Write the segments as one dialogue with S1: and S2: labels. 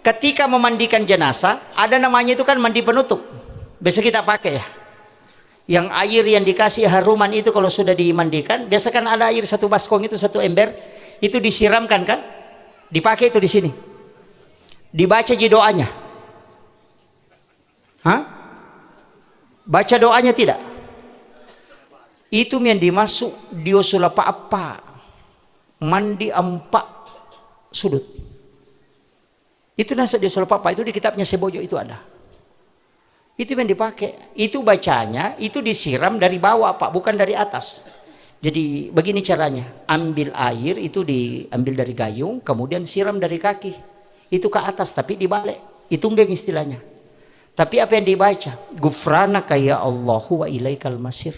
S1: ketika memandikan jenazah, ada namanya itu kan mandi penutup. Biasa kita pakai ya. Yang air yang dikasih haruman itu kalau sudah dimandikan, biasa kan ada air satu baskong itu, satu ember, itu disiramkan kan? Dipakai itu di sini. Dibaca di doanya. Hah? Baca doanya tidak? Itu yang dimasuk diosulapa apa? Mandi empat sudut. Itu nasa diosulapa apa? Itu di kitabnya Sebojo itu ada. Itu yang dipakai. Itu bacanya, itu disiram dari bawah Pak, bukan dari atas. Jadi begini caranya. Ambil air itu diambil dari gayung, kemudian siram dari kaki. Itu ke atas tapi dibalik. Itu enggak istilahnya. Tapi apa yang dibaca? Gufranaka ya Allahu wa ilaikal masir.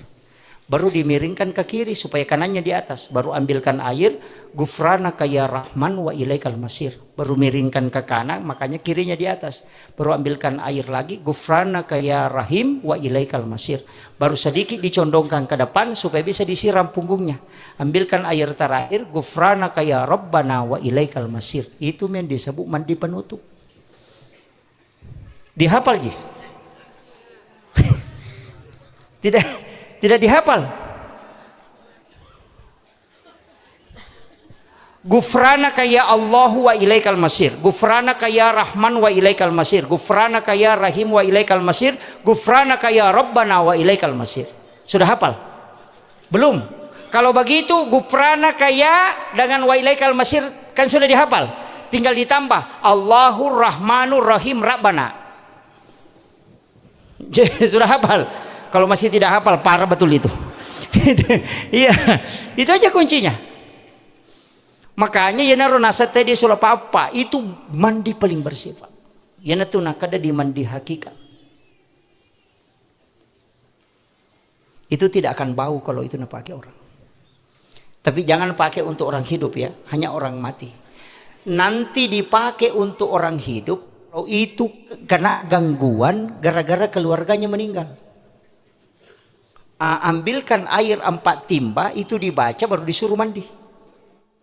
S1: Baru dimiringkan ke kiri supaya kanannya di atas. Baru ambilkan air, Gufranaka ya Rahman wa ilaikal masir. Baru miringkan ke kanan, makanya kirinya di atas. Baru ambilkan air lagi, Gufranaka ya Rahim wa ilaikal masir. Baru sedikit dicondongkan ke depan supaya bisa disiram punggungnya. Ambilkan air terakhir, Gufranaka ya Rabbana wa ilaikal masir. Itu yang disebut mandi penutup. Dihafal ji? Tidak dihafal. Gufranaka ya Allahu wa ilaikal masir. Gufranaka ya Rahman wa ilaikal masir. Gufranaka ya Rahim wa ilaikal masir. Gufranaka ya Rabbana wa ilaikal masir. Sudah hafal? Belum. Kalau begitu Gufranaka ya dengan wa ilaikal masir kan sudah dihafal. Tinggal ditambah Allahur Rahmanur Rahim Rabbana. Sudah hafal. Kalau masih tidak hafal, parah betul itu. Iya, itu aja kuncinya. Makanya yana ronasat tadi sulap apa itu mandi paling bersifat. Yana tuh nakada di mandi hakikat. Itu tidak akan bau kalau itu nak pakai orang. Tapi jangan pakai untuk orang hidup ya, hanya orang mati. Nanti dipakai untuk orang hidup. Kalau itu kena gangguan gara-gara keluarganya meninggal. Ambilkan air 4 timba itu dibaca baru disuruh mandi.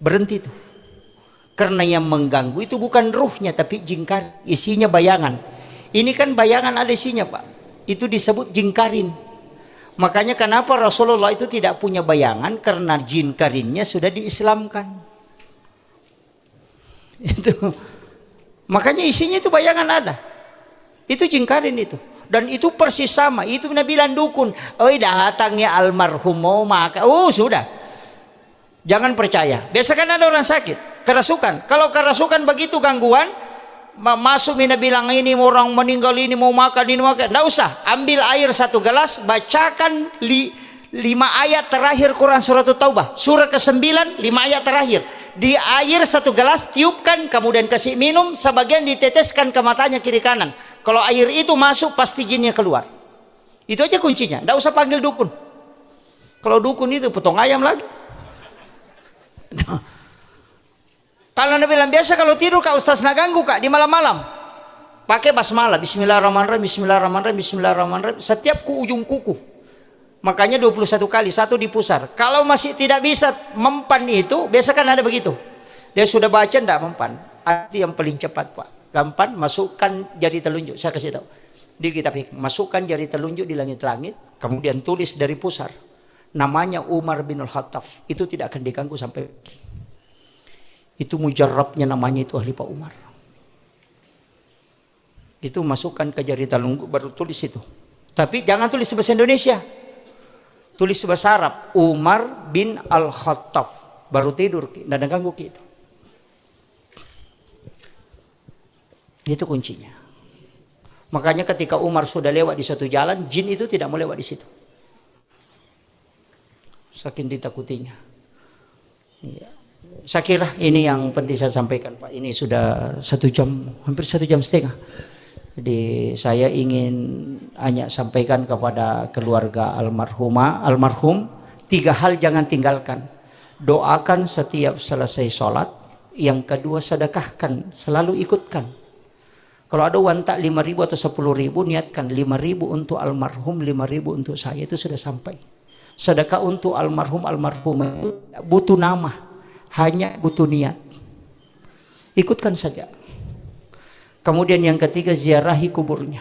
S1: Berhenti itu. Karena yang mengganggu itu bukan ruhnya tapi jingkar, isinya bayangan. Ini kan bayangan ada isinya Pak. Itu disebut jingkarin. Makanya kenapa Rasulullah itu tidak punya bayangan karena jingkarinnya sudah diislamkan. Itu. Makanya isinya itu bayangan ada. Itu jingkarin itu. Dan itu persis sama. Itu Nabi bilang dukun. Oi datangnya almarhum mau maka. Sudah. Jangan percaya. Biasa kan ada orang sakit. Kerasukan. Kalau kerasukan begitu gangguan. Masuk Nabi bilang ini orang meninggal ini mau makan ini makan. Nggak usah. Ambil air 1 gelas. Bacakan 5 ayat terakhir Quran surat Taubah. Surah ke-9 5 ayat terakhir. Di air 1 gelas tiupkan kemudian kasih minum sebagian diteteskan ke matanya kiri kanan. Kalau air itu masuk pasti jinnya keluar. Itu aja kuncinya. Tidak usah panggil dukun. Kalau dukun itu potong ayam lagi. Kalau Nabi bilang biasa kalau tidur kak ustaz nak ganggu kak di malam-malam. Pakai basmalah. Bismillahirrahmanirrahim. Bismillahirrahmanirrahim. Bismillahirrahmanirrahim. Setiap ujung kuku. Makanya 21 kali, 1 dipusar. Kalau masih tidak bisa mempan itu, biasa kan ada begitu. Dia sudah baca tidak mempan. Arti yang paling cepat Pak. Gampang, masukkan jari telunjuk. Saya kasih tahu. Di kitab hikmah, masukkan jari telunjuk di langit-langit. Kemudian tulis dari pusar. Namanya Umar bin Al-Khattab. Itu tidak akan diganggu sampai. Itu mujarrabnya namanya itu ahli Pak Umar. Itu masukkan ke jari telunjuk baru tulis itu. Tapi jangan tulis bahasa Indonesia. Tulis bahasa Arab, Umar bin Al-Khattab. Baru tidur, tidak ada ganggu gitu. Itu kuncinya. Makanya ketika Umar sudah lewat di suatu jalan, jin itu tidak mau lewat di situ. Saking ditakutinya. Ya. Saya kira ini yang penting saya sampaikan Pak. Ini sudah 1 jam, hampir 1,5 jam. Jadi saya ingin hanya sampaikan kepada keluarga almarhum 3 hal jangan tinggalkan. Doakan setiap selesai sholat. Yang kedua sedekahkan, selalu ikutkan. Kalau ada uang tak 5.000 atau 10.000 niatkan 5.000 untuk almarhum, 5.000 untuk saya, itu sudah sampai. Sedekah untuk almarhum itu butuh nama, hanya butuh niat. Ikutkan saja. Kemudian yang ketiga, ziarahi kuburnya.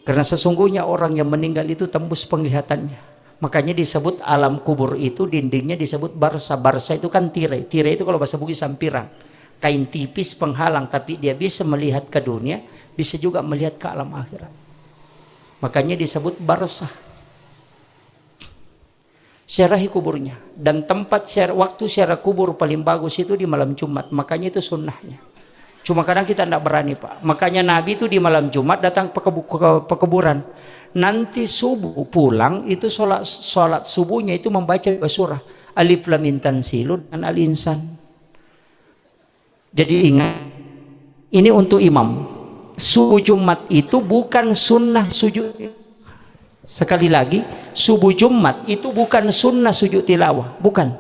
S1: Karena sesungguhnya orang yang meninggal itu tembus penglihatannya. Makanya disebut alam kubur itu dindingnya disebut barsa. Barsa itu kan tirai. Tirai itu kalau bahasa Bugis sampirang. Kain tipis penghalang, tapi dia bisa melihat ke dunia, bisa juga melihat ke alam akhirat. Makanya disebut barsa. Ziarahi kuburnya. Dan tempat waktu ziarah kubur paling bagus itu di malam Jumat. Makanya itu sunnahnya. Cuma kadang kita tidak berani, Pak. Makanya Nabi itu di malam Jumat datang ke pekuburan. Nanti subuh pulang itu sholat subuhnya itu membaca surah Alif Lam Mim Tanzilu dan Al-Insan. Jadi ingat, ini untuk imam. Subuh Jumat itu bukan sunnah sujud. Sekali lagi, subuh Jumat itu bukan sunnah sujud tilawah, bukan.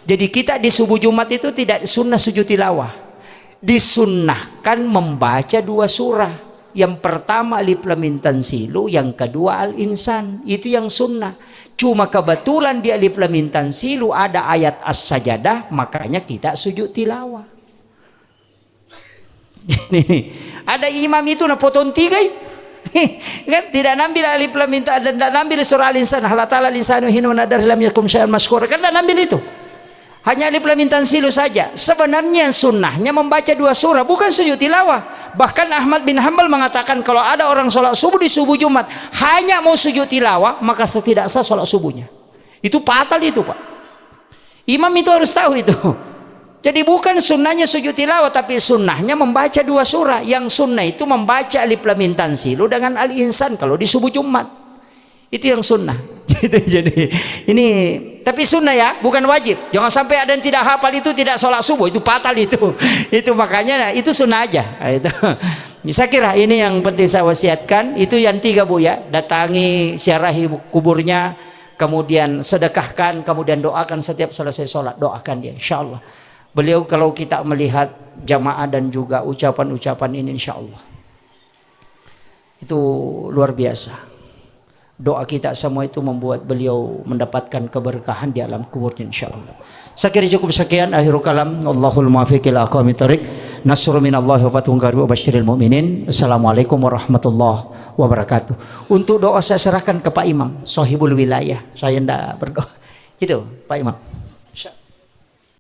S1: Jadi kita di subuh Jumat itu tidak sunnah sujud tilawah. Disunnahkan membaca 2 surah. Yang pertama Alif Lam Mim Tanzilu, yang kedua Al-Insan. Itu yang sunnah. Cuma kebetulan di Alif Lam Mim Tanzilu ada ayat As-Sajadah, makanya kita sujud tilawah. Ada imam itu na potong 3 kan tidak nambil Alif Lam Mim dan tidak nambil surah Al-Insan. Allah Ta'ala Al-Insanu hina nadar lam yakum syai'an masykur. Kan tidak nambil itu. Hanya Alif Lam Mim Tanzilu saja. Sebenarnya sunnahnya membaca 2 surah, bukan sujud tilawah. Bahkan Ahmad bin Hanbal mengatakan kalau ada orang sholat subuh di subuh Jumat hanya mau sujud tilawah, maka tidak sah sholat subuhnya. Itu fatal itu, Pak. Imam itu harus tahu itu. Jadi bukan sunnahnya sujud tilawah, tapi sunnahnya membaca 2 surah. Yang sunnah itu membaca Alif Lam Mim Tanzilu dengan Al-Insan kalau di subuh Jumat. Itu yang sunnah. Jadi ini tapi sunnah ya, bukan wajib. Jangan sampai ada yang tidak hafal itu tidak sholat subuh, itu fatal itu. Itu makanya itu sunnah aja. Itu. Saya kira ini yang penting saya wasiatkan. Itu yang 3 Bu ya. Datangi, ziarahi kuburnya, kemudian sedekahkan, kemudian doakan setiap selesai sholat, doakan dia insyaallah. Beliau kalau kita melihat jamaah dan juga ucapan-ucapan ini insya Allah itu luar biasa. Doa kita semua itu membuat beliau mendapatkan keberkahan di alam kuburnya insya Allah. Saya kira cukup sekian akhirul kalam. Allahul muwaffiq ila aqwamit thoriq. Nasrun minallahi wa fathun qarib wa basyiril mu'minin. Assalamualaikum warahmatullahi wabarakatuh. Untuk doa saya serahkan ke Pak Imam, sahibul wilayah. Saya tidak berdoa. Itu Pak Imam.